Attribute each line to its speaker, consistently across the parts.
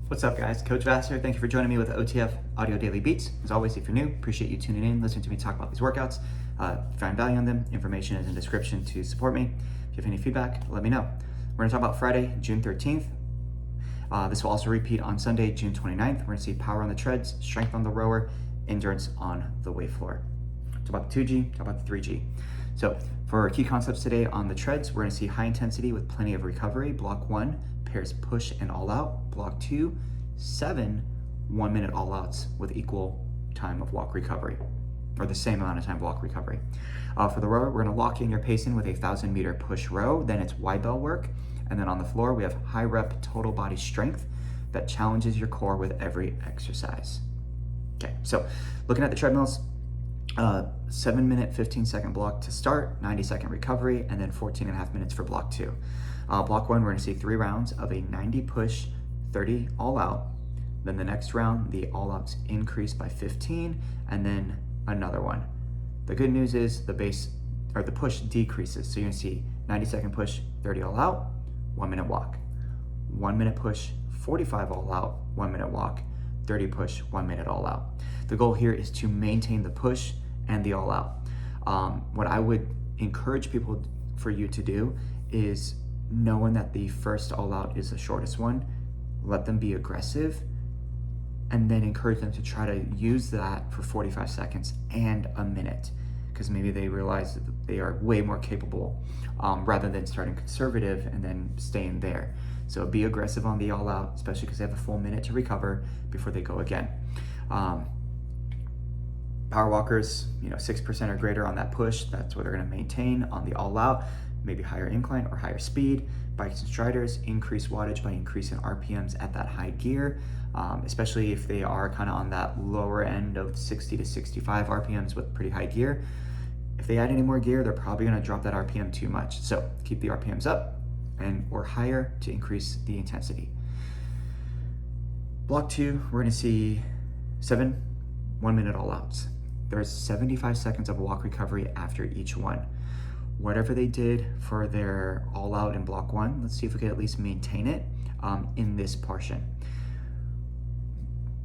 Speaker 1: What's up, guys? Coach Vass here. Thank you for joining me with OTF Audio Daily Beats. As always, if you're new, appreciate you tuning in, listening to me talk about these workouts. If you find value in them, information is in the description to support me. If you have any feedback, let me know. We're going to talk about Friday, June 13th. This will also repeat on Sunday, June 29th. We're going to see power on the treads, strength on the rower, endurance on the weight floor. Talk about the 2G, talk about the 3G. So for our key concepts today on the treads, we're going to see high intensity with plenty of recovery. Block 1 pairs push and all out. Block 2, 7 1-minute all outs with equal time of walk recovery, or the same amount of time of walk recovery. For the rower, we're going to lock in your pacing with a 1,000-meter push row. Then it's Y bell work. And then on the floor, we have high rep total body strength that challenges your core with every exercise. Okay, so looking at the treadmills, 7-minute, 15-second block to start, 90-second recovery, and then 14.5 minutes for block 2. Block 1, we're going to see 3 rounds of a 90 push, 30 all out. Then the next round, the all outs increase by 15, and then another one. The good news is the push decreases. So you're going to see 90-second push, 30 all out, 1-minute walk. 1-minute push, 45 all out, 1-minute walk. 30 push, 1 minute all out. The goal here is to maintain the push and the all out. What I would encourage people for you to do is, knowing that the first all out is the shortest one, let them be aggressive and then encourage them to try to use that for 45 seconds and a minute, because maybe they realize that they are way more capable rather than starting conservative and then staying there. So be aggressive on the all out, especially because they have a full minute to recover before they go again. Power walkers, 6% or greater on that push, that's what they're going to maintain on the all out, maybe higher incline or higher speed. Bikes and striders increase wattage by increasing RPMs at that high gear, especially if they are kind of on that lower end of 60 to 65 RPMs with pretty high gear. If they add any more gear, they're probably going to drop that RPM too much. So keep the RPMs up or higher to increase the intensity. Block 2, we're going to see 7 1-minute all outs. There's 75 seconds of walk recovery after each one. Whatever they did for their all out in block 1, let's see if we can at least maintain it in this portion.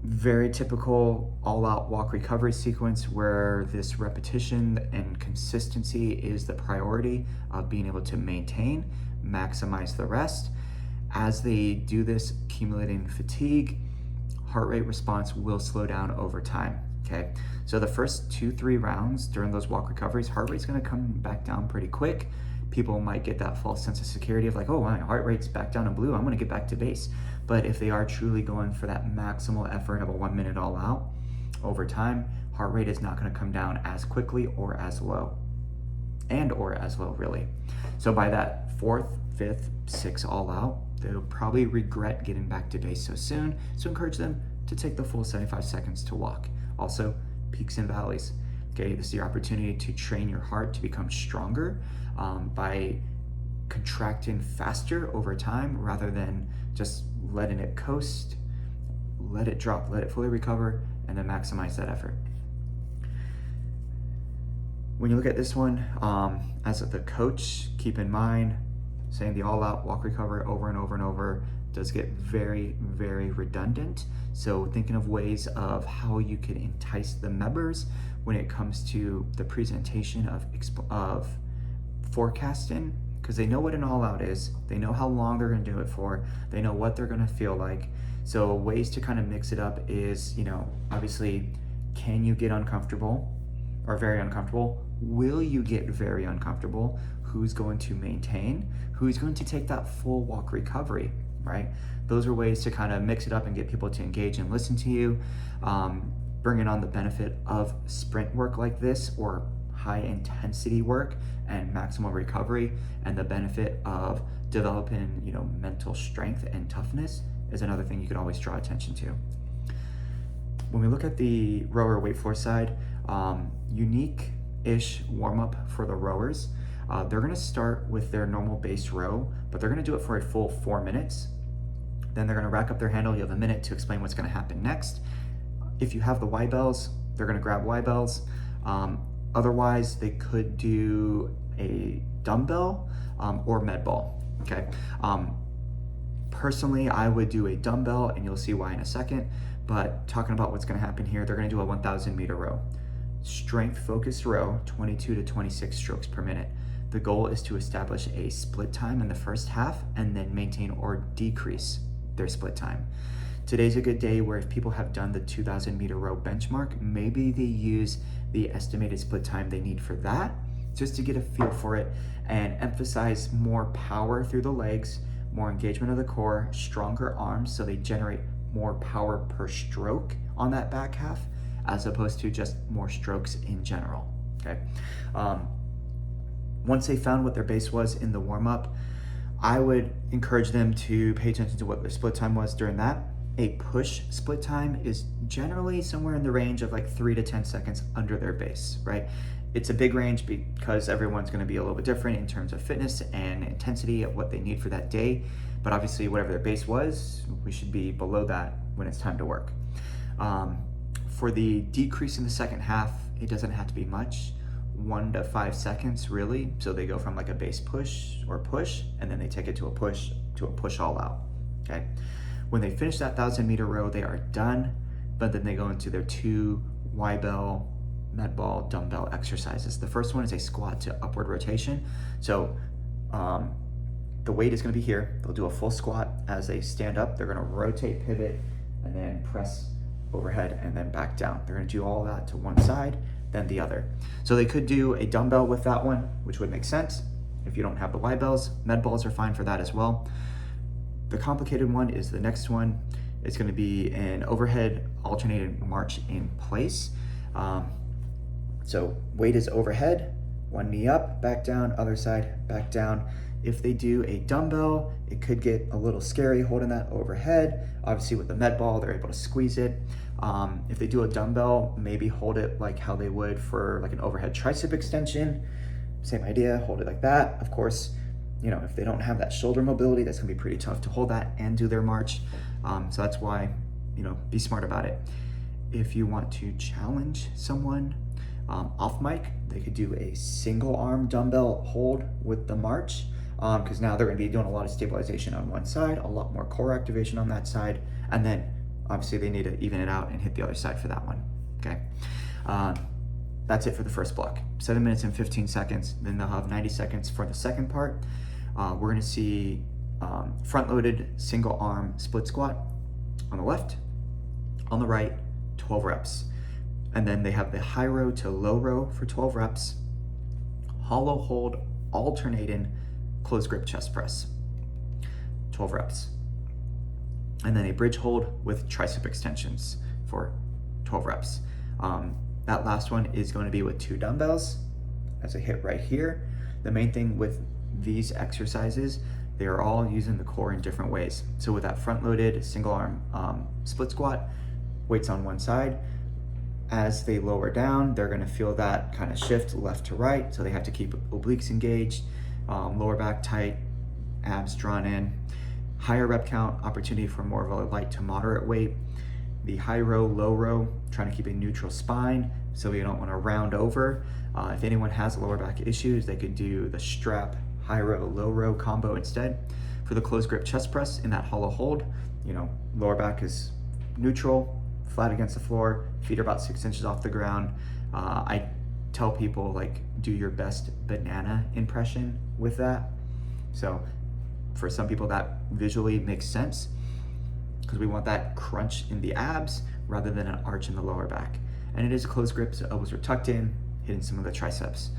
Speaker 1: Very typical all out walk recovery sequence where this repetition and consistency is the priority of being able to maintain, maximize the rest. As they do this, accumulating fatigue, heart rate response will slow down over time. Okay, so the first 2-3 rounds during those walk recoveries, heart rate's going to come back down pretty quick. People might get that false sense of security of like, oh, my heart rate's back down in blue, I'm going to get back to base. But if they are truly going for that maximal effort of a 1-minute all out, over time, heart rate is not going to come down as quickly or as low, really. So by that 4th, 5th, 6th all out, they'll probably regret getting back to base so soon. So encourage them to take the full 75 seconds to walk. Also, peaks and valleys. Okay, this is your opportunity to train your heart to become stronger by contracting faster over time rather than just letting it coast, let it drop, let it fully recover, and then maximize that effort. When you look at this one, as the coach, keep in mind, saying the all-out walk recover over and over and over does get very, very redundant. So thinking of ways of how you can entice the members when it comes to the presentation of forecasting, because they know what an all-out is, they know how long they're going to do it for, they know what they're going to feel like. So ways to kind of mix it up is, obviously, can you get uncomfortable or very uncomfortable? Will you get very uncomfortable? Who's going to maintain? Who's going to take that full walk recovery, right? Those are ways to kind of mix it up and get people to engage and listen to you. Bringing on the benefit of sprint work like this, or high intensity work and maximal recovery, and the benefit of developing, mental strength and toughness is another thing you can always draw attention to. When we look at the rower weight floor side, unique-ish warm-up for the rowers. They're going to start with their normal base row, but they're going to do it for a full 4 minutes. Then they're going to rack up their handle. You have a minute to explain what's going to happen next. If you have the Y bells, they're going to grab Y bells. Otherwise, they could do a dumbbell or med ball. Okay. Personally, I would do a dumbbell, and you'll see why in a second, but talking about what's gonna happen here, they're gonna do a 1,000 meter row. Strength focused row, 22 to 26 strokes per minute. The goal is to establish a split time in the first half and then maintain or decrease their split time. Today's a good day where if people have done the 2,000 meter row benchmark, maybe they use the estimated split time they need for that, just to get a feel for it and emphasize more power through the legs, more engagement of the core, stronger arms, so they generate more power per stroke on that back half, as opposed to just more strokes in general, okay? Once they found what their base was in the warm-up, I would encourage them to pay attention to what their split time was during that. A push split time is generally somewhere in the range of like 3 to 10 seconds under their base, right? It's a big range because everyone's gonna be a little bit different in terms of fitness and intensity of what they need for that day. But obviously whatever their base was, we should be below that when it's time to work. For the decrease in the second half, it doesn't have to be much, 1 to 5 seconds really. So they go from like a base push, and then they take it to a push all out, okay? When they finish that 1,000 meter row, they are done, but then they go into their 2 Y-bell, med ball, dumbbell exercises. The first one is a squat to upward rotation. So the weight is gonna be here. They'll do a full squat as they stand up. They're gonna rotate, pivot, and then press overhead and then back down. They're gonna do all that to one side, then the other. So they could do a dumbbell with that one, which would make sense. If you don't have the Y-bells, med balls are fine for that as well. The complicated one is the next one. It's gonna be an overhead alternated march in place. So weight is overhead, one knee up, back down, other side, back down. If they do a dumbbell, it could get a little scary holding that overhead. Obviously with the med ball, they're able to squeeze it. If they do a dumbbell, maybe hold it like how they would for like an overhead tricep extension. Same idea, hold it like that. Of course, you know, if they don't have that shoulder mobility, that's gonna be pretty tough to hold that and do their march. So that's why, you know, be smart about it. If you want to challenge someone off mic, they could do a single arm dumbbell hold with the march, because now they're gonna be doing a lot of stabilization on one side, a lot more core activation on that side, and then obviously they need to even it out and hit the other side for that one, okay? That's it for the first block, 7 minutes and 15 seconds. Then they'll have 90 seconds for the second part. We're gonna see front-loaded single arm split squat on the left, on the right, 12 reps. And then they have the high row to low row for 12 reps, hollow hold alternating close grip chest press, 12 reps. And then a bridge hold with tricep extensions for 12 reps. That last one is going to be with 2 dumbbells as a hit right here. The main thing with these exercises, they are all using the core in different ways. So with that front-loaded single arm split squat, weights on one side. As they lower down, they're gonna feel that kind of shift left to right. So they have to keep obliques engaged, lower back tight, abs drawn in. Higher rep count, opportunity for more of a light to moderate weight. The high row, low row, trying to keep a neutral spine so you don't want to round over. If anyone has lower back issues, they could do the strap high row, low row combo instead. For the closed grip chest press in that hollow hold, you know, lower back is neutral, flat against the floor, feet are about 6 inches off the ground. I tell people, like, do your best banana impression with that. So for some people that visually makes sense, because we want that crunch in the abs rather than an arch in the lower back. And it is a closed grip, so elbows are tucked in, hitting some of the triceps.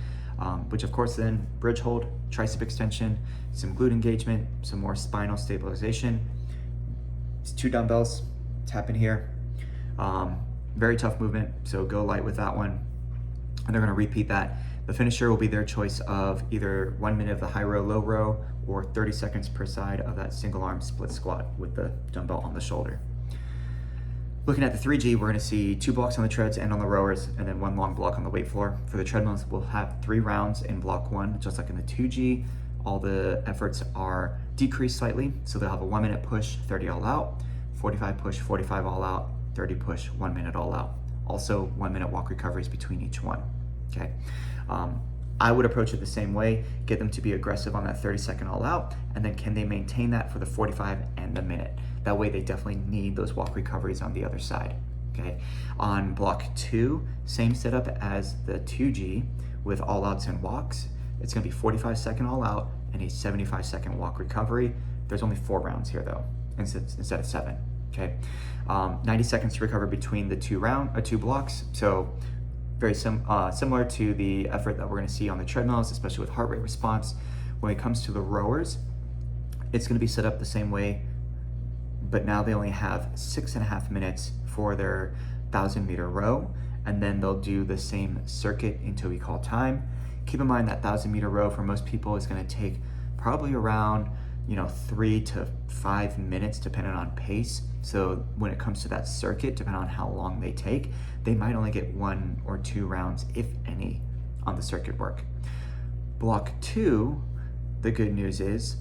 Speaker 1: Which of course then bridge hold, tricep extension, some glute engagement, some more spinal stabilization. It's 2 dumbbells, tap in here. Very tough movement, so go light with that one. And they're gonna repeat that. The finisher will be their choice of either 1 minute of the high row, low row, or 30 seconds per side of that single arm split squat with the dumbbell on the shoulder. Looking at the 3G, we're gonna see 2 blocks on the treads and on the rowers, and then 1 long block on the weight floor. For the treadmills, we'll have 3 rounds in block 1, just like in the 2G. All the efforts are decreased slightly, so they'll have a 1 minute push, 30 all out, 45 push, 45 all out, 30 push, 1 minute all out. Also 1 minute walk recoveries between each one, okay? I would approach it the same way, get them to be aggressive on that 30-second all out, and then can they maintain that for the 45 and the minute? That way they definitely need those walk recoveries on the other side, okay? On block 2, same setup as the 2G with all outs and walks. It's gonna be 45-second all out and a 75-second walk recovery. There's only 4 rounds here though, instead of 7, okay? 90 seconds to recover between the two blocks. So very similar to the effort that we're going to see on the treadmills, especially with heart rate response. When it comes to the rowers, it's going to be set up the same way, but now they only have 6.5 minutes for their 1,000-meter row, and then they'll do the same circuit until we call time. Keep in mind that 1,000-meter row for most people is going to take probably around 3 to 5 minutes depending on pace. So when it comes to that circuit, depending on how long they take, they might only get 1 or 2 rounds, if any, on the circuit work. Block 2, the good news is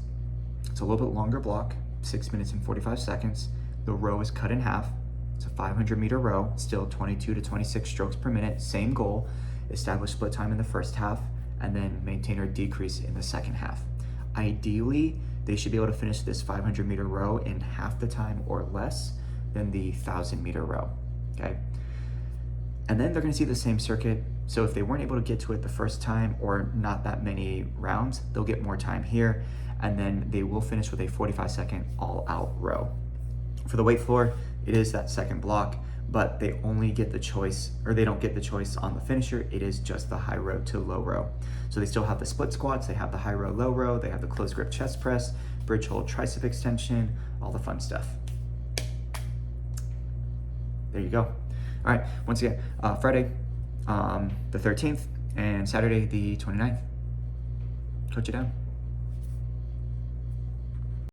Speaker 1: it's a little bit longer block, 6 minutes and 45 seconds. The row is cut in half. It's a 500-meter row, still 22 to 26 strokes per minute, same goal. Establish split time in the first half and then maintain or decrease in the second half. Ideally, they should be able to finish this 500-meter row in half the time or less than the 1,000-meter row, okay? And then they're gonna see the same circuit. So if they weren't able to get to it the first time or not that many rounds, they'll get more time here, and then they will finish with a 45-second all-out row. For the weight floor, it is that second block, but they only get the choice, or they don't get the choice on the finisher. It is just the high row to low row. So they still have the split squats, they have the high row, low row, they have the closed grip chest press, bridge hold tricep extension, all the fun stuff. There you go. All right, once again, Friday, the 13th, and Saturday, the 29th. Coach it down.